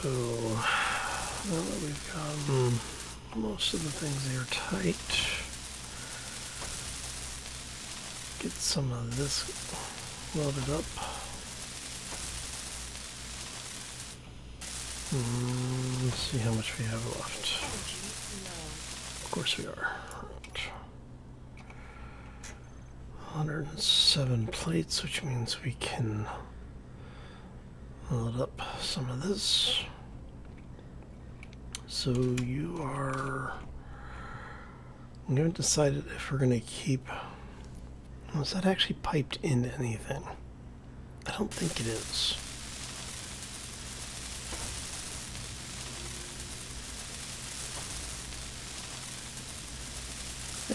now that we've gotten most of the things airtight, get some of this loaded up. Let's see how much we have left. Of course we are. 107 plates, which means we can load up some of this. So you are... We haven't decided if we're going to keep... Was that actually piped into anything? I don't think it is.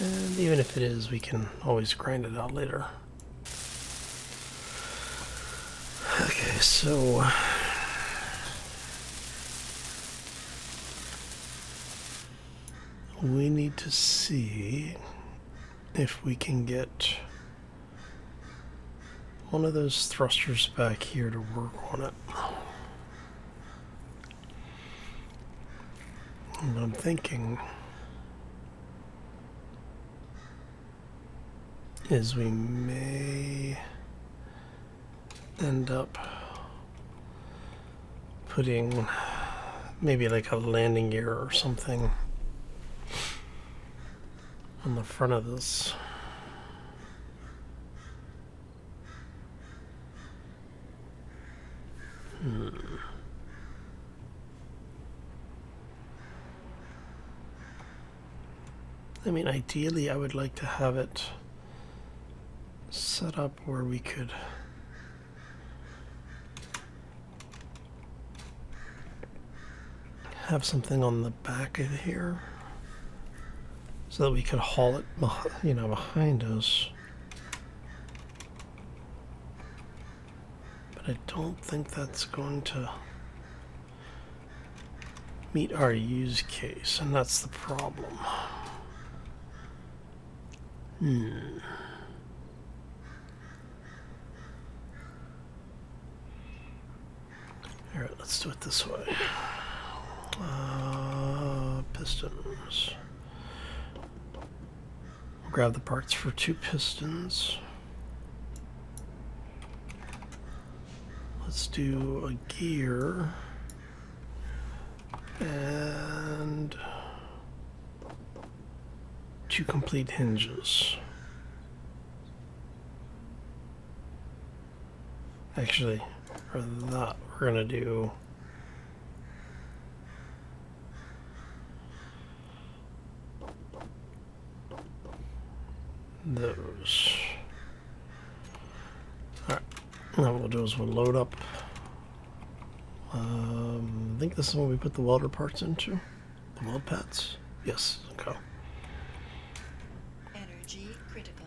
And even if it is, we can always grind it out later. Okay, so... we need to see if we can get one of those thrusters back here to work on it. And I'm thinking is we may end up putting maybe like a landing gear or something on the front of this. I mean, ideally I would like to have it set up where we could have something on the back of here so that we could haul it, behind us. But I don't think that's going to meet our use case, and that's the problem. Alright, let's do it this way. Pistons. We'll grab the parts for 2 pistons. Let's do a gear and 2 complete hinges. Actually, for that, we're gonna do those. Alright, now what we'll do is we'll load up. I think this is when we put the welder parts into. The weld pads? Yes, okay. Energy critical.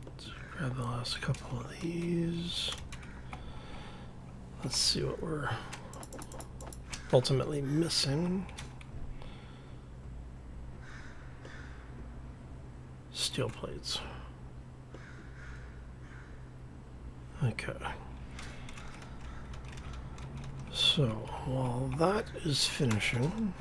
Let's grab the last couple of these. Let's see what we're ultimately missing. Steel plates. Okay. So while that is finishing,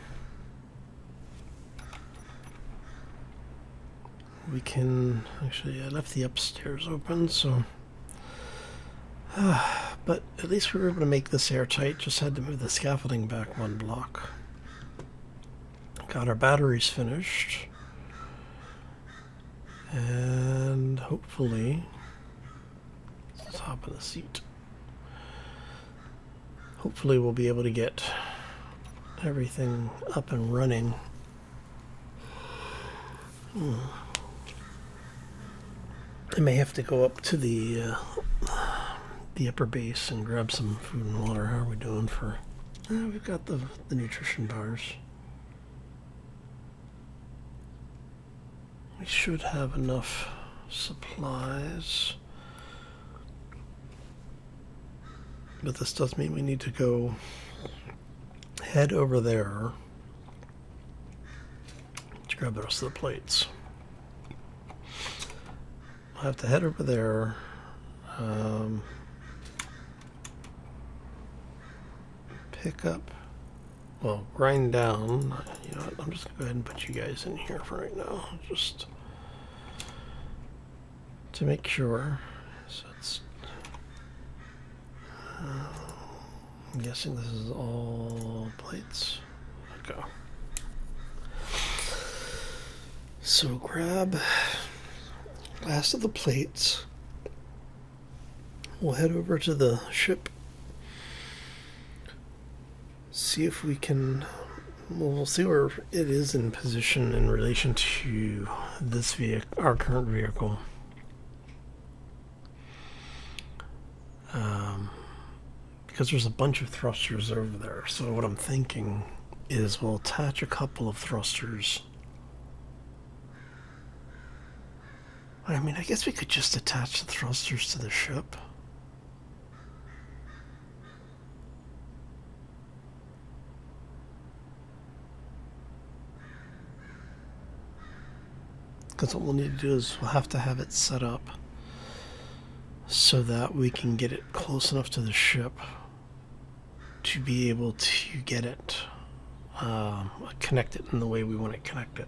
we can actually, I left the upstairs open, so but at least we were able to make this airtight. Just had to move the scaffolding back 1 block. Got our batteries finished. And hopefully, let's hop in the seat. Hopefully we'll be able to get everything up and running. I may have to go up to the upper base and grab some food and water. How are we doing for... we've got the nutrition bars. We should have enough supplies. But this does mean we need to go head over there grab the rest of the plates. I'll have to head over there. Pick up, well, grind down. You know what, I'm just going to go ahead and put you guys in here for right now, just to make sure. So it's, I'm guessing this is all plates. Okay. So grab last of the plates. We'll head over to the ship. See if we can. Well, we'll see where it is in position in relation to this vehicle, our current vehicle. Because there's a bunch of thrusters over there. So what I'm thinking is we'll attach a couple of thrusters. I mean, I guess we could just attach the thrusters to the ship. Because what we'll need to do is we'll have to have it set up so that we can get it close enough to the ship to be able to get it connected in the way we want it connected.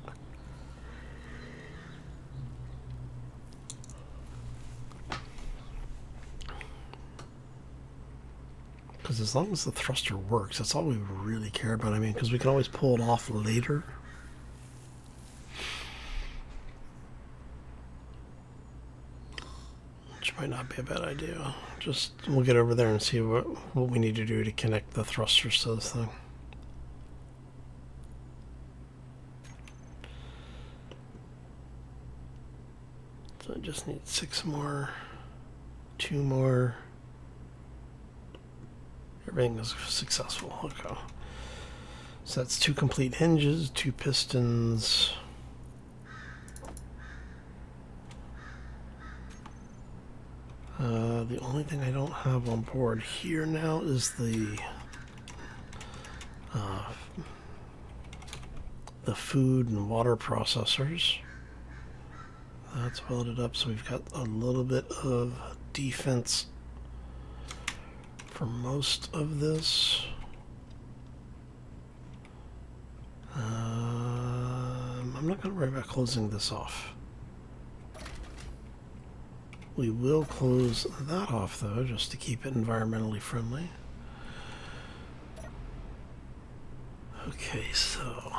Because as long as the thruster works, that's all we really care about. I mean, because we can always pull it off later. Which might not be a bad idea. Just, we'll get over there and see what we need to do to connect the thrusters to this thing. So I just need 6 more, 2 more. Everything is successful. Okay. So that's 2 complete hinges, 2 pistons. The only thing I don't have on board here now is the food and water processors. That's welded up, so we've got a little bit of defense for most of this. I'm not going to worry about closing this off. We will close that off, though, just to keep it environmentally friendly. Okay, so...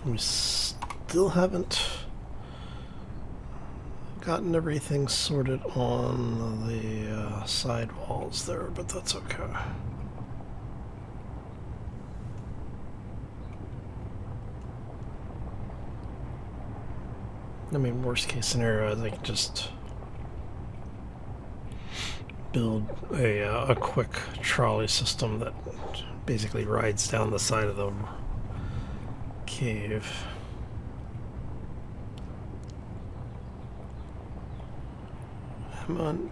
we still haven't gotten everything sorted on the side walls there, but that's okay. I mean, worst case scenario is I can just build a quick trolley system that basically rides down the side of the cave. Come on.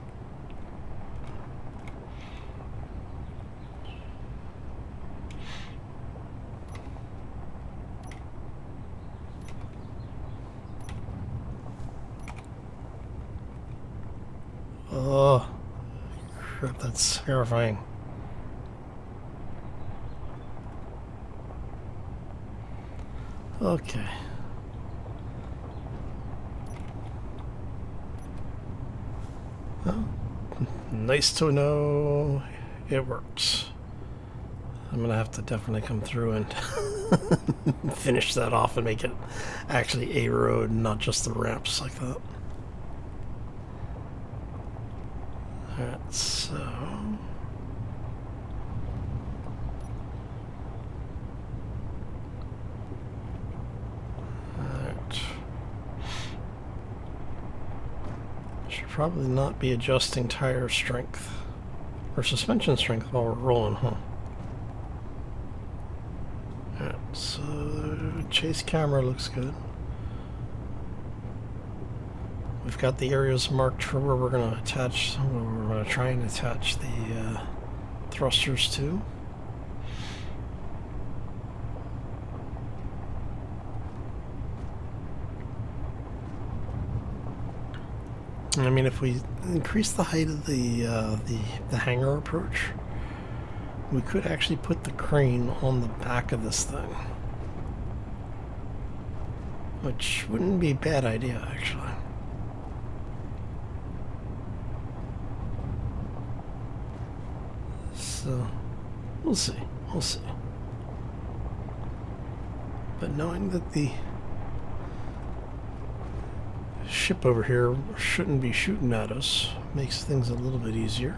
Oh, crap, that's terrifying. Okay. Well, nice to know it works. I'm gonna have to definitely come through and finish that off and make it actually a road, not just the ramps like that. Alright, so... Should probably not be adjusting tire strength or suspension strength while we're rolling, huh? Alright, so chase camera looks good. We've got the areas marked for where we're going to attach, where we're going to try and attach the thrusters to. I mean, if we increase the height of the hangar approach, we could actually put the crane on the back of this thing, which wouldn't be a bad idea, actually. So, we'll see. We'll see. But knowing that the ship over here shouldn't be shooting at us makes things a little bit easier.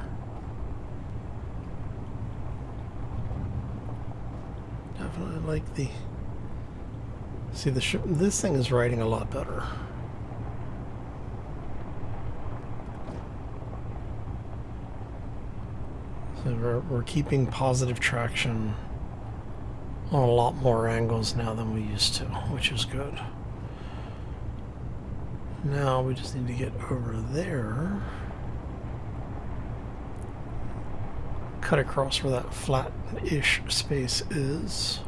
Definitely like the... See, the ship... This thing is riding a lot better. So we're keeping positive traction on a lot more angles now than we used to, which is good. Now we just need to get over there, cut across where that flat-ish space is.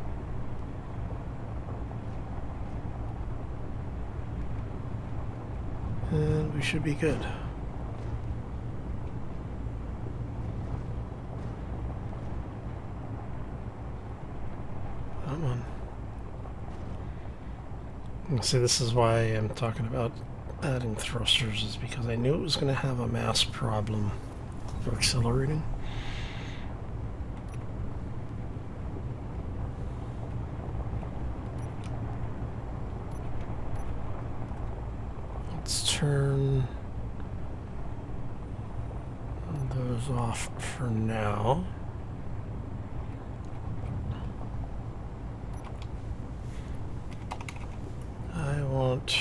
And we should be good. Come on. See, this is why I'm talking about adding thrusters, is because I knew it was going to have a mass problem for accelerating. Let's turn those off for now. I want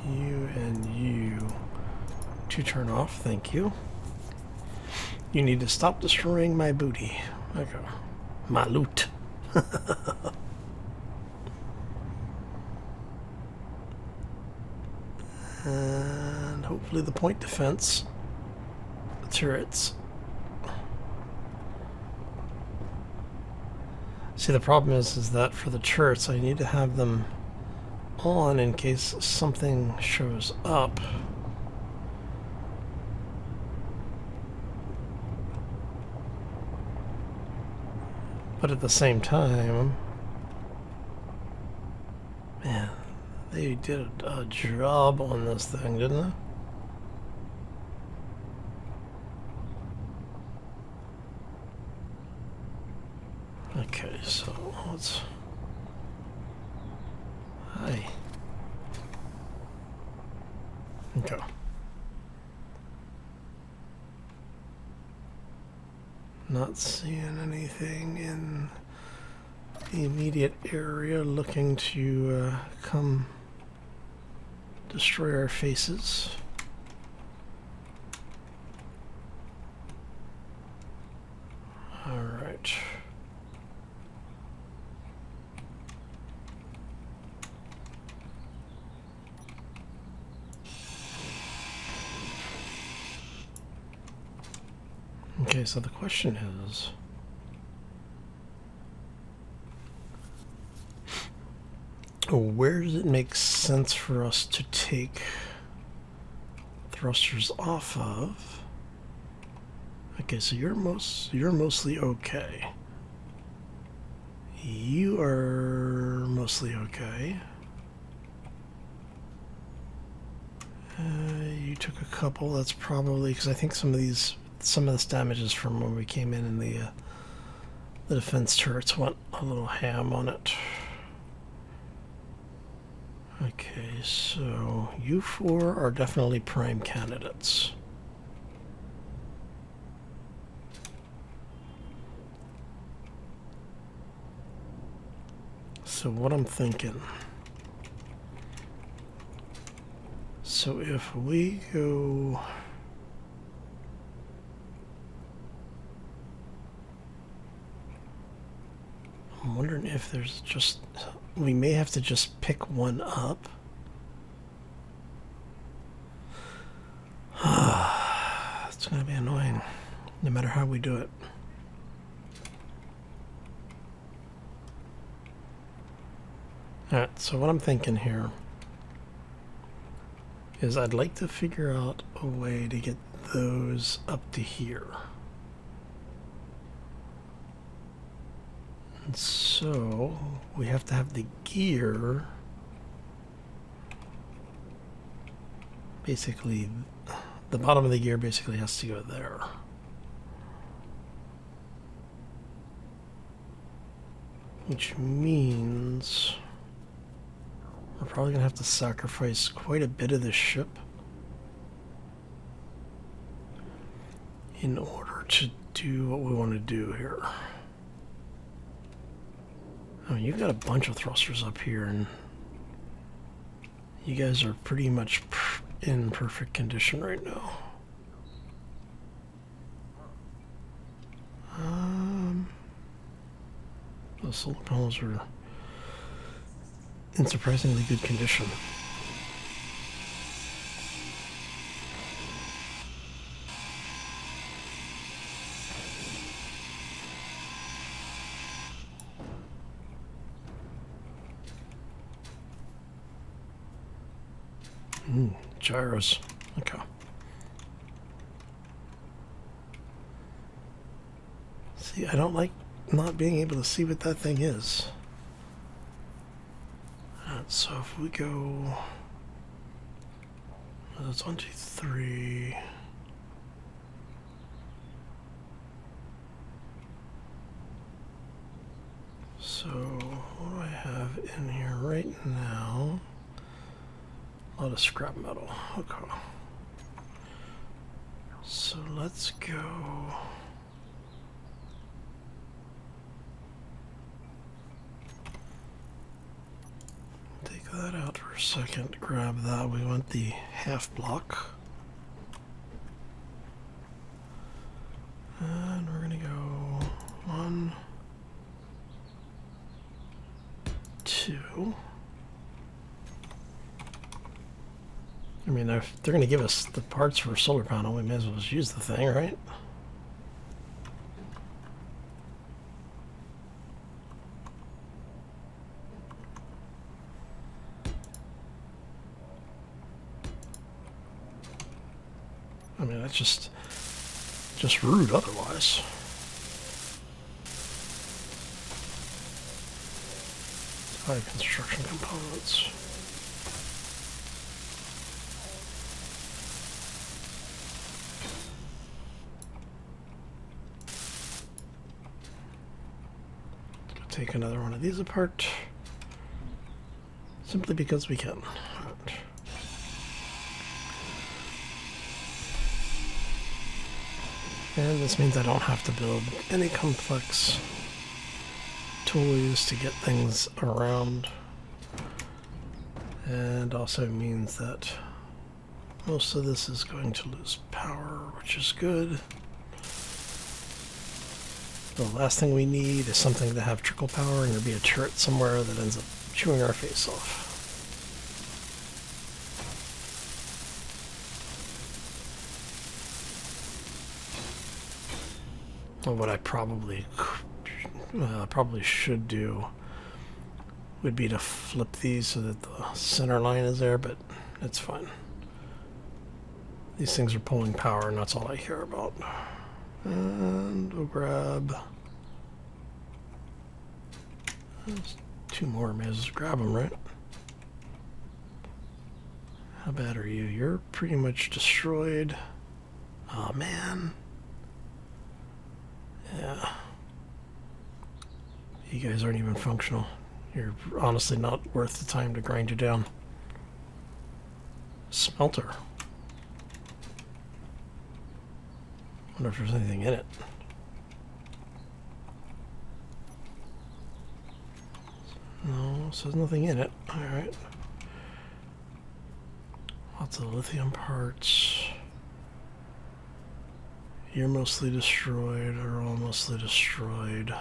you and you to turn off, thank you. You need to stop destroying my booty. Okay. My loot. And hopefully the point defense, the turrets. See, the problem is that for the turrets I need to have them on in case something shows up. But at the same time, man, they did a job on this thing, didn't they? Okay, so let's... Hi. Okay. Not seeing anything in the immediate area looking to come destroy our faces. All right. Okay, so the question is, where does it make sense for us to take thrusters off of? Okay, so you're mostly okay. You are mostly okay. You took a couple. That's probably because I think some of this damage is from when we came in and the defense turrets went a little ham on it. Okay, so you four are definitely prime candidates. So what I'm thinking, So if we go... I'm wondering if there's just... We may have to just pick one up. It's going to be annoying, no matter how we do it. Alright, so what I'm thinking here is I'd like to figure out a way to get those up to here. And so we have to have the gear basically, the bottom of the gear basically has to go there. Which means we're probably going to have to sacrifice quite a bit of this ship in order to do what we want to do here. I mean, you've got a bunch of thrusters up here, and you guys are pretty much in perfect condition right now. The solar panels are in surprisingly good condition. Gyros. Okay. See, I don't like not being able to see what that thing is. Alright, so if we go... That's 1, 2, 3... So, what do I have in here right now? A lot of scrap metal. Okay. So let's go... Take that out for a second. Grab that. We want the half block. And we're going to go 1, 2... I mean, if they're going to give us the parts for a solar panel, we may as well just use the thing, right? I mean, that's just rude otherwise. Five construction components. Take another one of these apart, simply because we can. Right. And this means I don't have to build any complex toys to get things around, and also means that most of this is going to lose power, which is good. The last thing we need is something to have trickle power, and there'll be a turret somewhere that ends up chewing our face off. Well, what I probably should do would be to flip these so that the center line is there, but it's fine. These things are pulling power, and that's all I care about. And we'll grab... There's 2 more, may as well grab them, right? How bad are you? You're pretty much destroyed. Oh man. Yeah. You guys aren't even functional. You're honestly not worth the time to grind you down. Smelter. Wonder if there's anything in it. No, so there's nothing in it. Alright. Lots of lithium parts. You're mostly destroyed, or all mostly destroyed.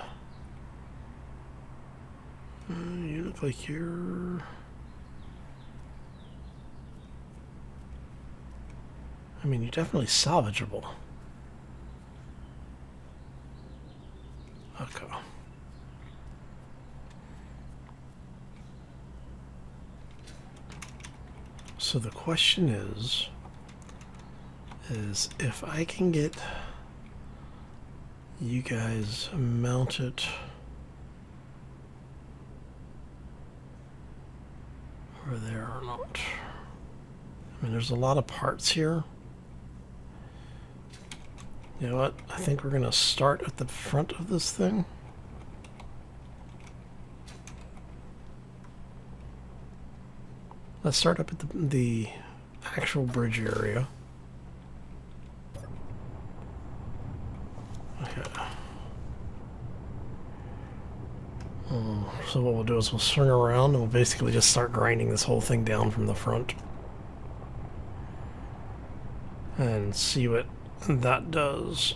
You look like you're... I mean, you're definitely salvageable. Okay. So the question is if I can get you guys mounted over there or not. I mean, there's a lot of parts here. You know what? I think we're going to start at the front of this thing. Let's start up at the actual bridge area. Okay. So what we'll do is we'll swing around and we'll basically just start grinding this whole thing down from the front. And see what that does.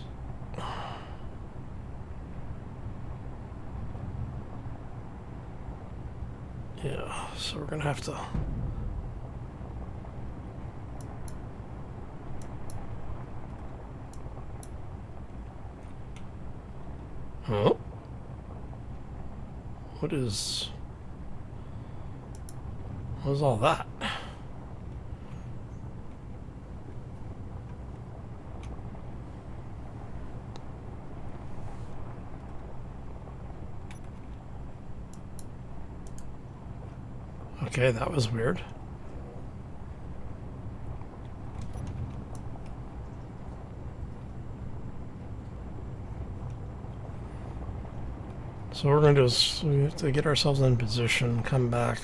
Yeah, so we're gonna have to... Oh. What is all that? Okay, that was weird. So what we're going to do is we have to get ourselves in position, come back.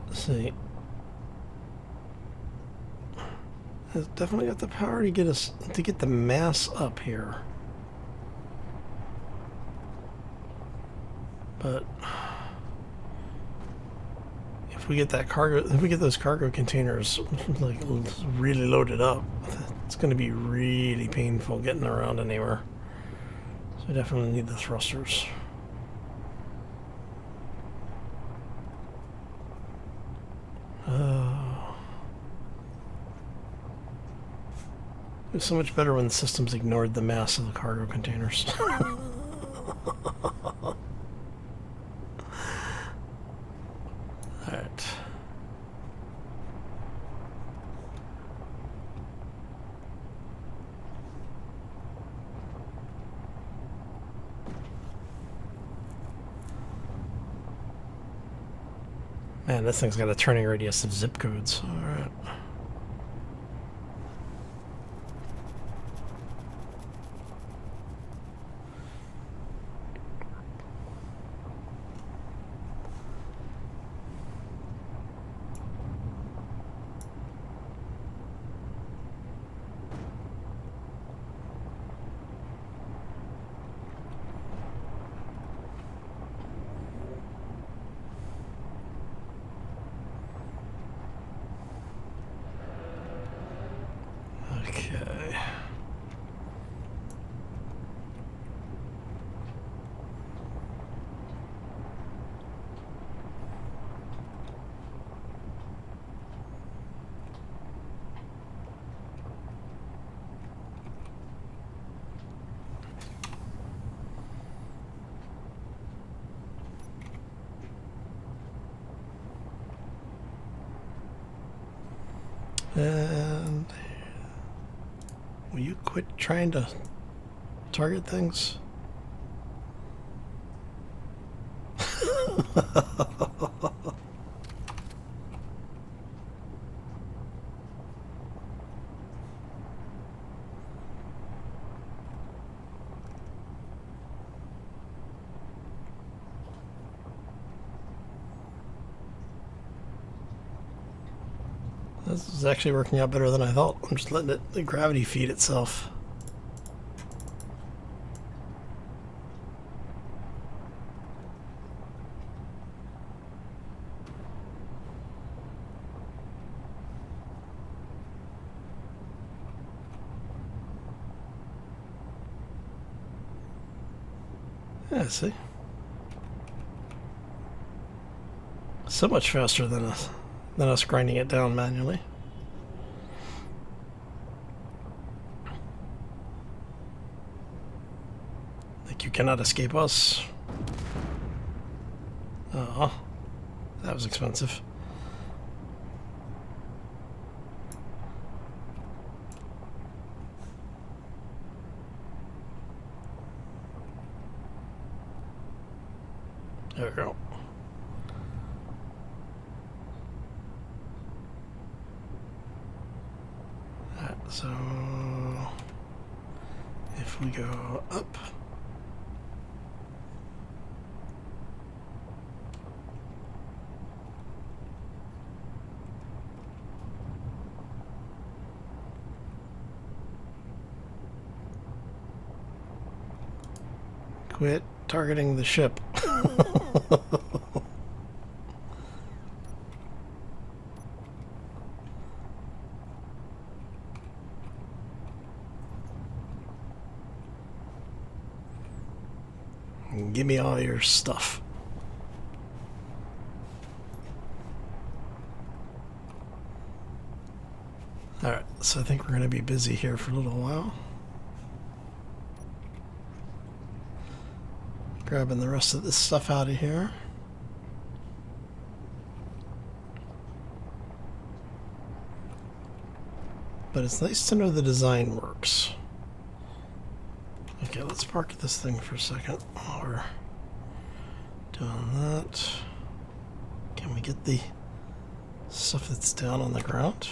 Let's see. It's definitely got the power to get us to get the mass up here. But if we get that cargo, if we get those cargo containers like really loaded up, it's going to be really painful getting around anywhere. So we definitely need the thrusters. It was so much better when the systems ignored the mass of the cargo containers. Alright. Man, this thing's got a turning radius of zip codes. Alright. Okay. And will you quit trying to target things? This is actually working out better than I thought. I'm just letting the gravity feed itself. Yeah, see? So much faster than us grinding it down manually. Like, you cannot escape us. Oh, that was expensive. There we go. So if we go up, quit targeting the ship. Give me all your stuff. Alright, so I think we're going to be busy here for a little while. Grabbing the rest of this stuff out of here. But it's nice to know the design works. Okay, let's park this thing for a second while we're doing that. Can we get the stuff that's down on the ground?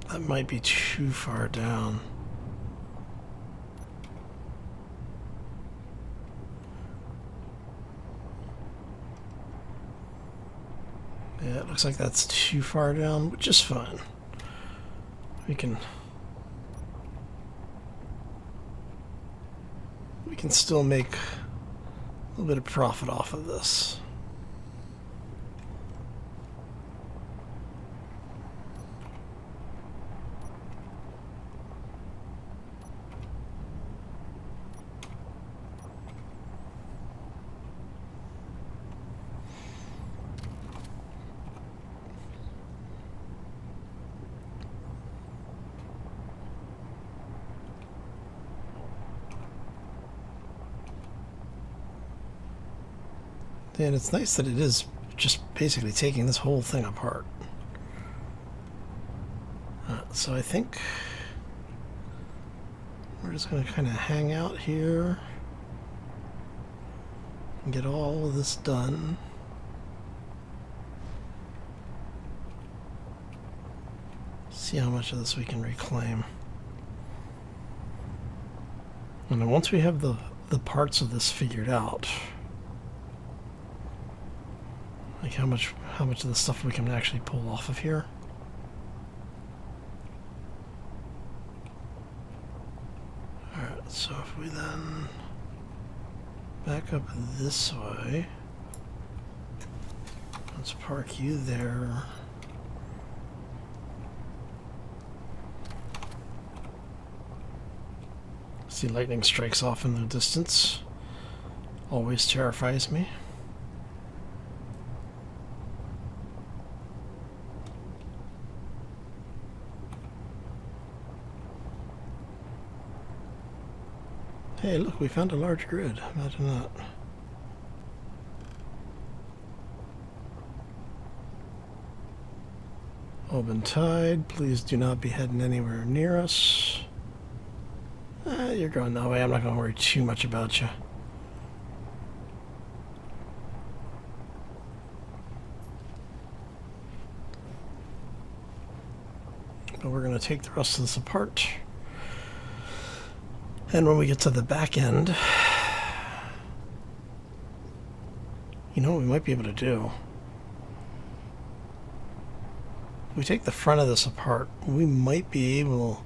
That might be too far down. Yeah, it looks like that's too far down, which is fine. We can still make a little bit of profit off of this. And it's nice that it is just basically taking this whole thing apart. So I think we're just going to kind of hang out here and get all of this done. See how much of this we can reclaim. And then once we have the parts of this figured out, like how much of the stuff we can actually pull off of here. Alright, so if we then back up this way, let's park you there. See lightning strikes off in the distance. Always terrifies me. Hey, look, we found a large grid. Imagine that. Open tide. Please do not be heading anywhere near us. You're going that way. I'm not going to worry too much about you. But we're going to take the rest of this apart. And when we get to the back end, you know what we might be able to do? If we take the front of this apart, we might be able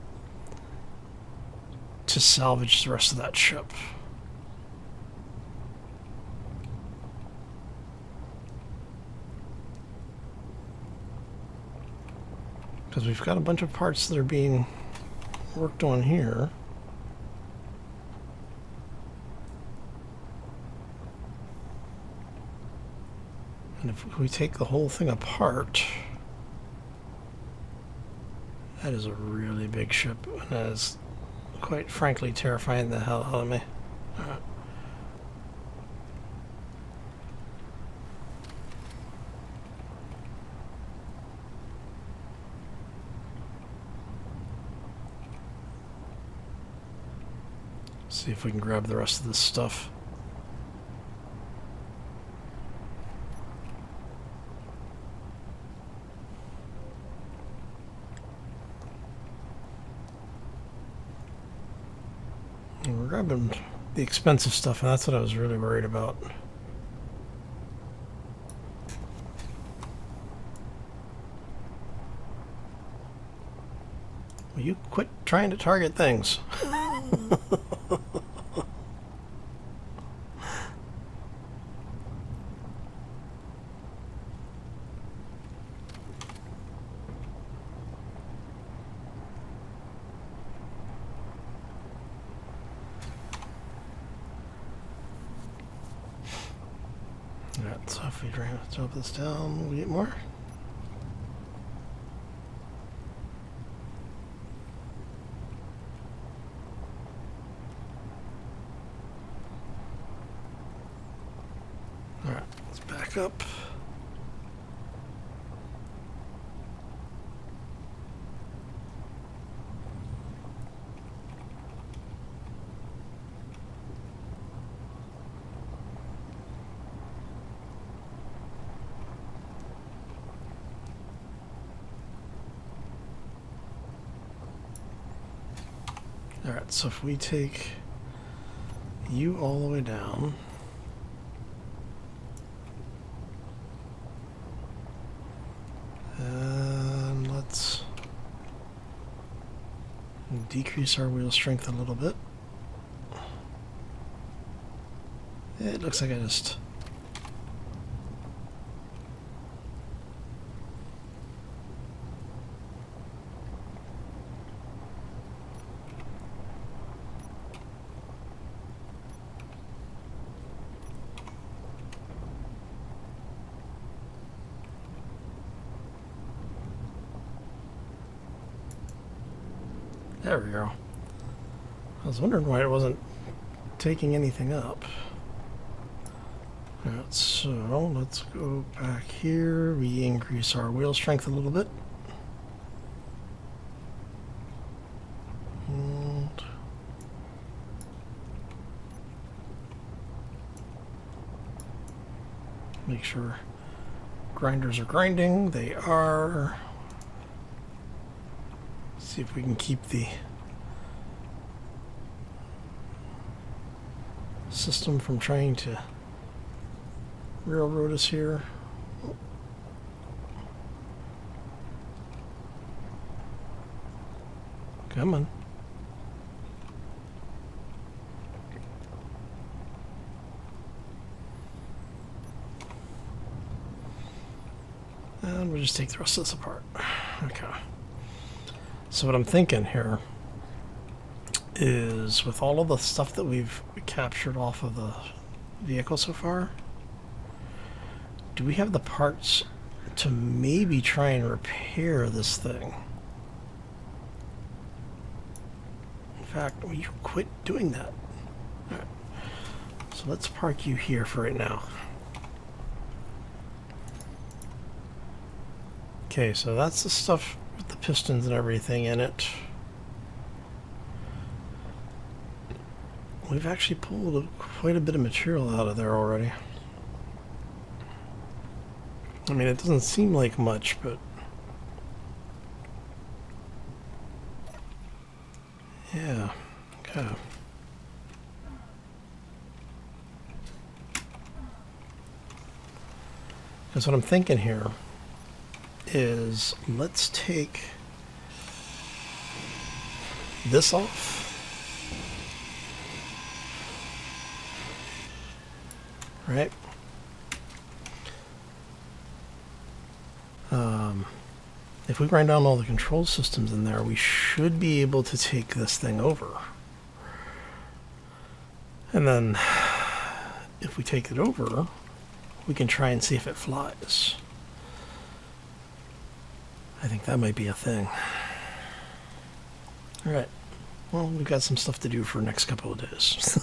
to salvage the rest of that ship. Because we've got a bunch of parts that are being worked on here. And if we take the whole thing apart, that is a really big ship, and that is quite frankly terrifying the hell out of me. Alright. See if we can grab the rest of this stuff. And we're grabbing the expensive stuff, and that's what I was really worried about. Will you quit trying to target things? Alright, so if we drop this down, we get more. Alright, let's back up. Alright, so if we take you all the way down, and let's decrease our wheel strength a little bit. It looks like I just... There we go. I was wondering why it wasn't taking anything up. Alright, so let's go back here. We increase our wheel strength a little bit. And make sure grinders are grinding. They are. See if we can keep the system from trying to railroad us here. Come on. And we'll just take the rest of this apart. Okay. So what I'm thinking here is, with all of the stuff that we've captured off of the vehicle so far, do we have the parts to maybe try and repair this thing? In fact, will you quit doing that? All right. So let's park you here for right now. Okay, so that's the stuff with the pistons and everything in it. We've actually pulled quite a bit of material out of there already. I mean, it doesn't seem like much, but yeah, okay. Because what I'm thinking here is, let's take this off. Right? If we grind down all the control systems in there, we should be able to take this thing over. And then, if we take it over, we can try and see if it flies. I think that might be a thing. Alright. Well, we've got some stuff to do for the next couple of days.